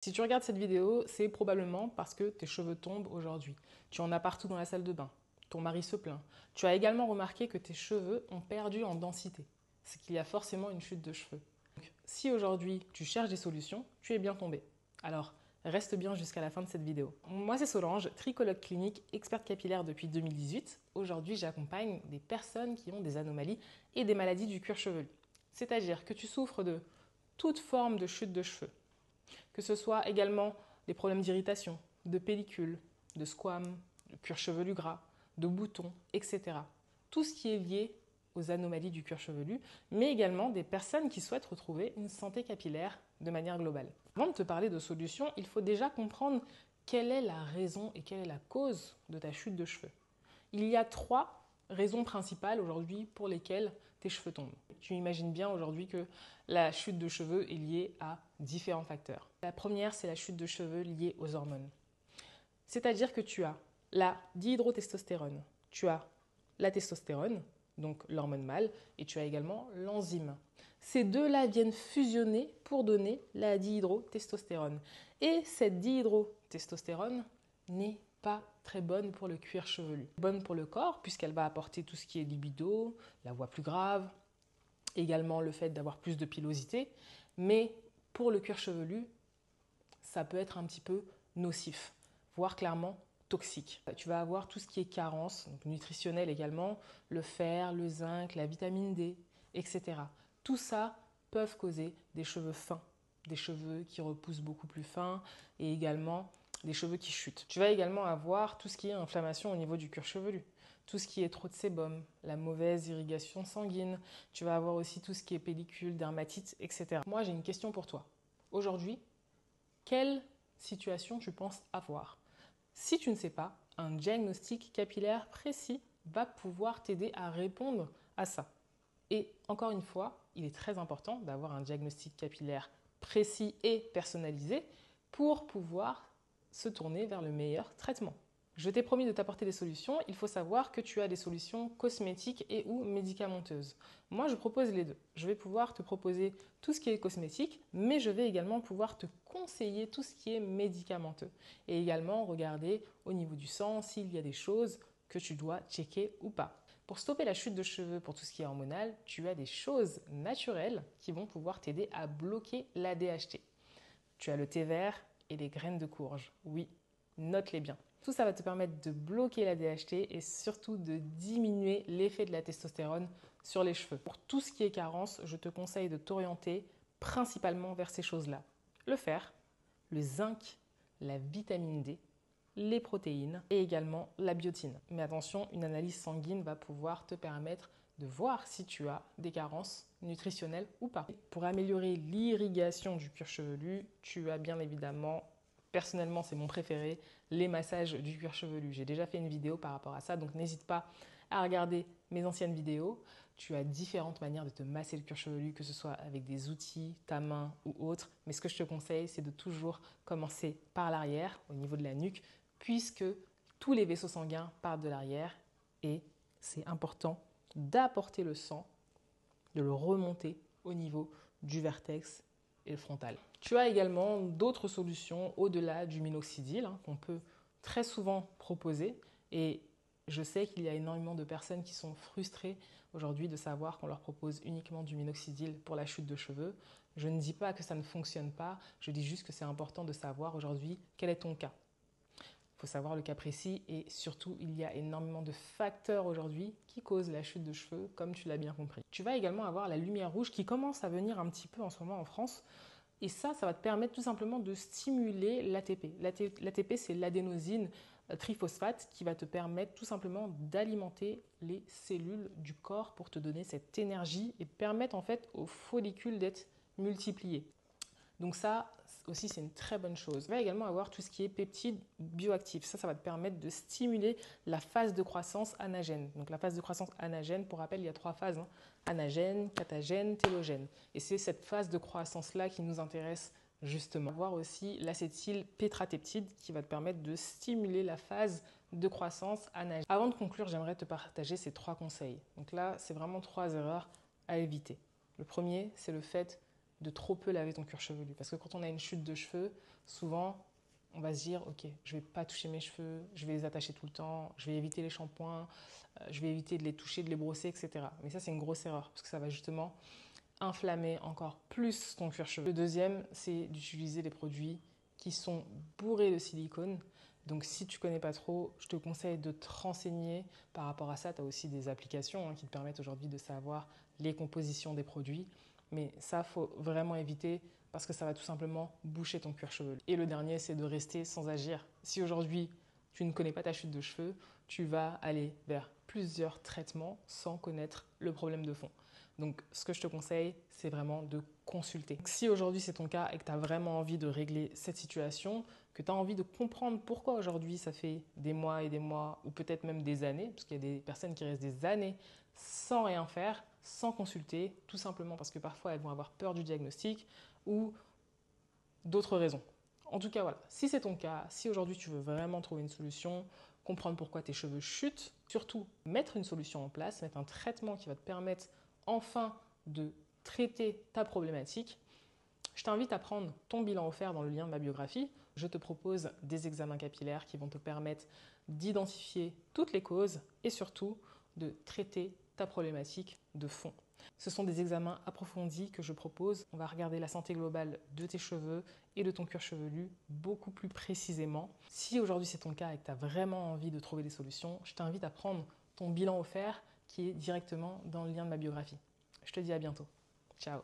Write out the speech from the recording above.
Si tu regardes cette vidéo, c'est probablement parce que tes cheveux tombent aujourd'hui. Tu en as partout dans la salle de bain. Ton mari se plaint. Tu as également remarqué que tes cheveux ont perdu en densité. C'est qu'il y a forcément une chute de cheveux. Donc, si aujourd'hui tu cherches des solutions, tu es bien tombé. Alors, reste bien jusqu'à la fin de cette vidéo. Moi, c'est Solange, tricologue clinique, experte capillaire depuis 2018. Aujourd'hui, j'accompagne des personnes qui ont des anomalies et des maladies du cuir chevelu. C'est-à-dire que tu souffres de toute forme de chute de cheveux, que ce soit également des problèmes d'irritation, de pellicule, de squame, de cuir chevelu gras, de boutons, etc. Tout ce qui est lié aux anomalies du cuir chevelu, mais également des personnes qui souhaitent retrouver une santé capillaire de manière globale. Avant de te parler de solutions, il faut déjà comprendre quelle est la raison et quelle est la cause de ta chute de cheveux. Il y a 3 raisons principales aujourd'hui pour lesquelles tes cheveux tombent. Tu imagines bien aujourd'hui que la chute de cheveux est liée à différents facteurs. La première, c'est la chute de cheveux liée aux hormones. C'est-à-dire que tu as la dihydrotestostérone, tu as la testostérone, donc l'hormone mâle, et tu as également l'enzyme. Ces deux-là viennent fusionner pour donner la dihydrotestostérone. Et cette dihydrotestostérone n'est pas très bonne pour le cuir chevelu. Bonne pour le corps, puisqu'elle va apporter tout ce qui est libido, la voix plus grave, également le fait d'avoir plus de pilosité, mais pour le cuir chevelu, ça peut être un petit peu nocif, voire clairement toxique. Tu vas avoir tout ce qui est carence, donc nutritionnelle également, le fer, le zinc, la vitamine D, etc. Tout ça peuvent causer des cheveux fins, des cheveux qui repoussent beaucoup plus fins et également des cheveux qui chutent. Tu vas également avoir tout ce qui est inflammation au niveau du cuir chevelu, tout ce qui est trop de sébum, la mauvaise irrigation sanguine. Tu vas avoir aussi tout ce qui est pellicule, dermatite, etc. Moi, j'ai une question pour toi. Aujourd'hui, quelle situation tu penses avoir? Si tu ne sais pas, un diagnostic capillaire précis va pouvoir t'aider à répondre à ça. Et encore une fois, il est très important d'avoir un diagnostic capillaire précis et personnalisé pour pouvoir se tourner vers le meilleur traitement. Je t'ai promis de t'apporter des solutions. Il faut savoir que tu as des solutions cosmétiques et ou médicamenteuses. Moi, je propose les deux. Je vais pouvoir te proposer tout ce qui est cosmétique, mais je vais également pouvoir te conseiller tout ce qui est médicamenteux. Et également regarder au niveau du sang s'il y a des choses que tu dois checker ou pas. Pour stopper la chute de cheveux, pour tout ce qui est hormonal, tu as des choses naturelles qui vont pouvoir t'aider à bloquer l'ADHT. Tu as le thé vert et les graines de courge. Oui, note-les bien. Tout ça va te permettre de bloquer la DHT et surtout de diminuer l'effet de la testostérone sur les cheveux. Pour tout ce qui est carence, je te conseille de t'orienter principalement vers ces choses-là. Le fer, le zinc, la vitamine D, les protéines et également la biotine. Mais attention, une analyse sanguine va pouvoir te permettre de voir si tu as des carences nutritionnelles ou pas. Pour améliorer l'irrigation du cuir chevelu, tu as bien évidemment, personnellement c'est mon préféré, les massages du cuir chevelu. J'ai déjà fait une vidéo par rapport à ça, donc n'hésite pas à regarder mes anciennes vidéos. Tu as différentes manières de te masser le cuir chevelu, que ce soit avec des outils, ta main ou autre. Mais ce que je te conseille, c'est de toujours commencer par l'arrière, au niveau de la nuque, puisque tous les vaisseaux sanguins partent de l'arrière et c'est important d'apporter le sang, de le remonter au niveau du vertex et le frontal. Tu as également d'autres solutions au-delà du minoxidil qu'on peut très souvent proposer et je sais qu'il y a énormément de personnes qui sont frustrées aujourd'hui de savoir qu'on leur propose uniquement du minoxidil pour la chute de cheveux. Je ne dis pas que ça ne fonctionne pas, je dis juste que c'est important de savoir aujourd'hui quel est ton cas. Il faut savoir le cas précis et surtout, il y a énormément de facteurs aujourd'hui qui causent la chute de cheveux, comme tu l'as bien compris. Tu vas également avoir la lumière rouge qui commence à venir un petit peu en ce moment en France. Et ça va te permettre tout simplement de stimuler l'ATP. L'ATP, c'est l'adénosine triphosphate qui va te permettre tout simplement d'alimenter les cellules du corps pour te donner cette énergie et permettre en fait aux follicules d'être multipliés. Donc ça aussi, c'est une très bonne chose. Tu vas également avoir tout ce qui est peptides bioactifs. Ça va te permettre de stimuler la phase de croissance anagène. Donc la phase de croissance anagène, pour rappel, il y a 3 phases. Anagène, catagène, télogène. Et c'est cette phase de croissance-là qui nous intéresse justement. On va voir aussi l'acétylpétrateptide qui va te permettre de stimuler la phase de croissance anagène. Avant de conclure, j'aimerais te partager ces 3 conseils. Donc là, c'est vraiment 3 erreurs à éviter. Le premier, c'est le fait de trop peu laver ton cuir chevelu. Parce que quand on a une chute de cheveux, souvent, on va se dire, ok, je ne vais pas toucher mes cheveux, je vais les attacher tout le temps, je vais éviter les shampoings, je vais éviter de les toucher, de les brosser, etc. Mais ça, c'est une grosse erreur parce que ça va justement inflammer encore plus ton cuir chevelu. Le deuxième, c'est d'utiliser des produits qui sont bourrés de silicone. Donc si tu ne connais pas trop, je te conseille de te renseigner par rapport à ça. Tu as aussi des applications qui te permettent aujourd'hui de savoir les compositions des produits. Mais ça, il faut vraiment éviter parce que ça va tout simplement boucher ton cuir chevelu. Et le dernier, c'est de rester sans agir. Si aujourd'hui, tu ne connais pas ta chute de cheveux, tu vas aller vers plusieurs traitements sans connaître le problème de fond. Donc, ce que je te conseille, c'est vraiment de consulter. Si aujourd'hui c'est ton cas et que tu as vraiment envie de régler cette situation, que tu as envie de comprendre pourquoi aujourd'hui ça fait des mois et des mois, ou peut-être même des années, parce qu'il y a des personnes qui restent des années sans rien faire, sans consulter, tout simplement parce que parfois elles vont avoir peur du diagnostic ou d'autres raisons. En tout cas, voilà, si c'est ton cas, si aujourd'hui tu veux vraiment trouver une solution, comprendre pourquoi tes cheveux chutent, surtout mettre une solution en place, mettre un traitement qui va te permettre enfin de traiter ta problématique, je t'invite à prendre ton bilan offert dans le lien de ma biographie. Je te propose des examens capillaires qui vont te permettre d'identifier toutes les causes et surtout de traiter ta problématique de fond. Ce sont des examens approfondis que je propose. On va regarder la santé globale de tes cheveux et de ton cuir chevelu beaucoup plus précisément. Si aujourd'hui c'est ton cas et que tu as vraiment envie de trouver des solutions, je t'invite à prendre ton bilan offert qui est directement dans le lien de ma biographie. Je te dis à bientôt. Ciao.